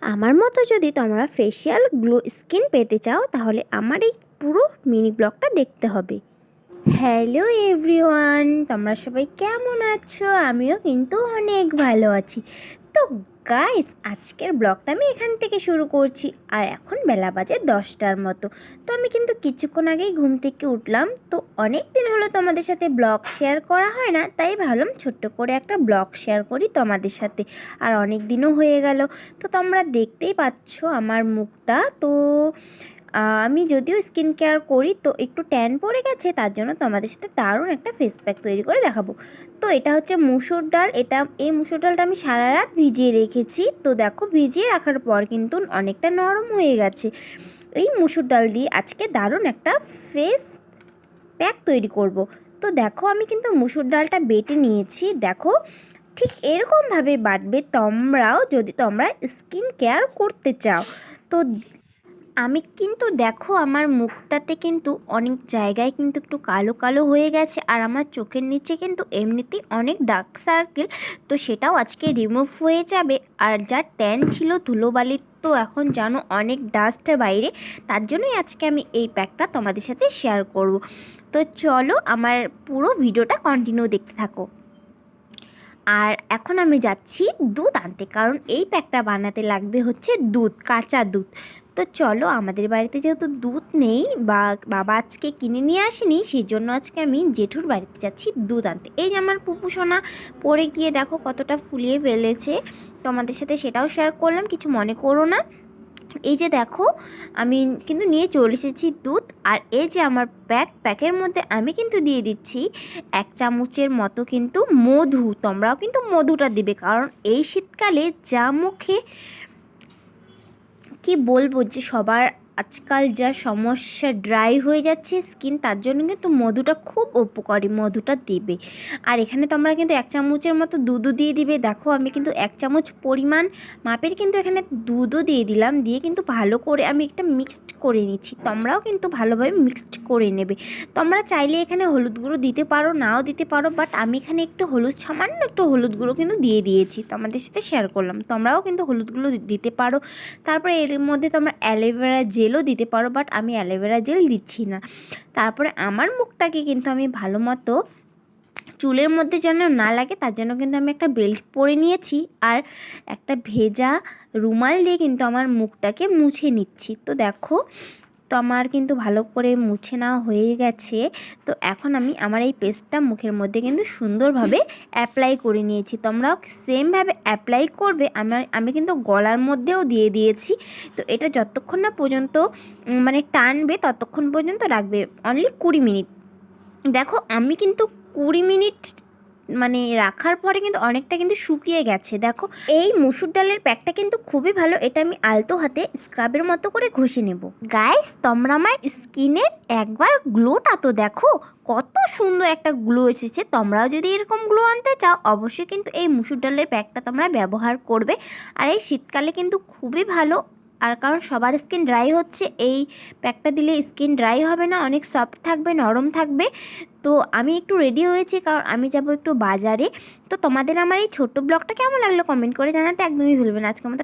আমার মতো যদি তোমরা ফেসিয়াল গ্লো স্কিন পেতে চাও তাহলে আমার এই পুরো মিনি ব্লগটা দেখতে হবে। হ্যালো এভরিওয়ান, তোমরা সবাই কেমন আছো? আমিও কিন্তু অনেক ভালো আছি। তো গাইস, আজকের ব্লগটা আমি এখান থেকে শুরু করছি। আর এখন বেলা বাজে 10টার মতো। তো আমি কিন্তু কিছুক্ষণ আগেই ঘুম থেকে উঠলাম। তো অনেক দিন হলো তোমাদের সাথে ব্লগ শেয়ার করা হয় না, তাই ভাবলাম ছোট্ট করে একটা ব্লগ শেয়ার করি তোমাদের সাথে। আর অনেক দিনও হয়ে গেল। তো তোমরা দেখতেই পাচ্ছ আমার মুখটা। তো আমি যদিও স্কিন কেয়ার করি, তো একটু ট্যান পড়ে গেছে, তার জন্য তোমাদের সাথে দারুণ একটা ফেস প্যাক তৈরি করে দেখাবো। তো এটা হচ্ছে মুসুর ডাল। এই মুসুর ডালটা আমি সারা রাত ভিজিয়ে রেখেছি। তো দেখো, ভিজিয়ে রাখার পর কিন্তু অনেকটা নরম হয়ে গেছে। এই মুসুর ডাল দিয়ে আজকে দারুণ একটা ফেস প্যাক তৈরি করব। তো দেখো, আমি কিন্তু মুসুর ডালটা বেটে নিয়েছি। দেখো, ঠিক এরকমভাবে বাটবে তোমরাও, যদি তোমরা স্কিন কেয়ার করতে চাও। তো আমি কিন্তু দেখো, আমার মুখটাতে কিন্তু অনেক জায়গায় কিন্তু একটু কালো কালো হয়ে গেছে, আর আমার চোখের নিচে কিন্তু এমনিতেই অনেক ডার্ক সার্কেল। তো সেটাও আজকে রিমুভ হয়ে যাবে। আর যা ট্যান ছিল, ধুলোবালির তো এখন জানো অনেক ডাস্ট বাইরে, তার জন্যই আজকে আমি এই প্যাকটা তোমাদের সাথে শেয়ার করব। তো চলো, আমার পুরো ভিডিওটা কন্টিনিউ দেখতে থাকো। আর এখন আমি যাচ্ছি দুধ আনতে, কারণ এই প্যাকটা বানাতে লাগবে হচ্ছে দুধ, কাঁচা দুধ। তো চলো, আমাদের বাড়িতে যেহেতু দুধ নেই বা বাবা আজকে কিনে নিয়ে আসেনি, সেই জন্য আজকে আমি জেঠুর বাড়িতে যাচ্ছি দুধ আনতে। এই যে আমার পুপু সোনা পড়ে গিয়ে দেখো কতটা ফুলিয়ে ফেলেছে, তোমাদের সাথে সেটাও শেয়ার করলাম, কিছু মনে করো না। এই যে দেখো, আমি কিন্তু নিয়ে চলে এসেছি দুধ। আর এই যে আমার প্যাকের মধ্যে আমি কিন্তু দিয়ে দিচ্ছি 1 চামচের মতো কিন্তু মধু। তোমরাও কিন্তু মধুটা দিবে, কারণ এই শীতকালে যা মুখে কি বলবো, যে সবার আজকাল যা সমস্যা, ড্রাই হয়ে যাচ্ছে স্কিন, তার জন্য কিন্তু মধুটা খুব উপকারী, মধুটা দিবে। আর এখানে তোমরা কিন্তু 1 চামচের মতো দুধও দিয়ে দিবে। দেখো, আমি কিন্তু 1 চামচ পরিমাণ মাপের কিন্তু এখানে দুধও দিয়ে দিলাম, দিয়ে কিন্তু ভালো করে আমি একটা মিক্সড করে নিচ্ছি। তোমরাও কিন্তু ভালোভাবে মিক্সড করে নেবে। তোমরা চাইলে এখানে হলুদ গুঁড়ো দিতে পারো, নাও দিতে পারো, বাট আমি এখানে একটু সামান্য একটু হলুদ গুঁড়ো কিন্তু দিয়ে দিয়েছি, তোমাদের সাথে শেয়ার করলাম। তোমরাও কিন্তু হলুদ গুঁড়ো দিতে পারো। তারপরে এর মধ্যে তোমরা অ্যালোভেরা জেলও দিতে পারো, বাট আমি অ্যালোভেরা জেল দিচ্ছি না। তারপরে আমার মুখটাকে কিন্তু আমি ভালো মতো চুলের মধ্যে যেন না লাগে, তার জন্য কিন্তু আমি একটা বেল্ট পরে নিয়েছি, আর একটা ভেজা রুমাল দিয়ে কিন্তু আমার মুখটাকে মুছে নিচ্ছি। তো দেখো, তো আমার কিন্তু ভালো করে মুছে নেওয়া হয়ে গেছে। তো এখন আমি আমার এই পেস্টটা মুখের মধ্যে কিন্তু সুন্দরভাবে অ্যাপ্লাই করে নিয়েছি। তোমরাও সেমভাবে অ্যাপ্লাই করবে। আমি কিন্তু গলার মধ্যেও দিয়ে দিয়েছি। তো এটা যতক্ষণ না পর্যন্ত মানে টানবে, ততক্ষণ পর্যন্ত রাখবে, অনলি 20 মিনিট। দেখো, আমি কিন্তু 20 মিনিট মানে রাখার পরে কিন্তু অনেকটা কিন্তু শুকিয়ে গেছে। দেখো, এই মুসুর ডালের প্যাকটা কিন্তু খুবই ভালো। এটা আমি আলতো হাতে স্ক্রাবের মতো করে ঘষে নেব। গাইস, তোমরা আমার স্কিনের একবার গ্লোটা তো দেখো, কত সুন্দর একটা গ্লো এসেছে। তোমরাও যদি এরকম গ্লো আনতে চাও, অবশ্যই কিন্তু এই মুসুর ডালের প্যাকটা তোমরা ব্যবহার করবে। আর এই শীতকালে কিন্তু খুবই ভালো। আর কারণ সবার স্কিন ড্রাই হচ্ছে, এই প্যাকটা দিলে স্কিন ড্রাই হবে না, অনেক সফট থাকবে, নরম থাকবে। তো আমি একটু রেডি হয়েছি, কারণ আমি যাব একটু বাজারে। তো তোমাদের আমার এই ছোট্ট ব্লগটা কেমন লাগলো কমেন্ট করে জানাতে একদমই ভুলবে না। আজকের মতো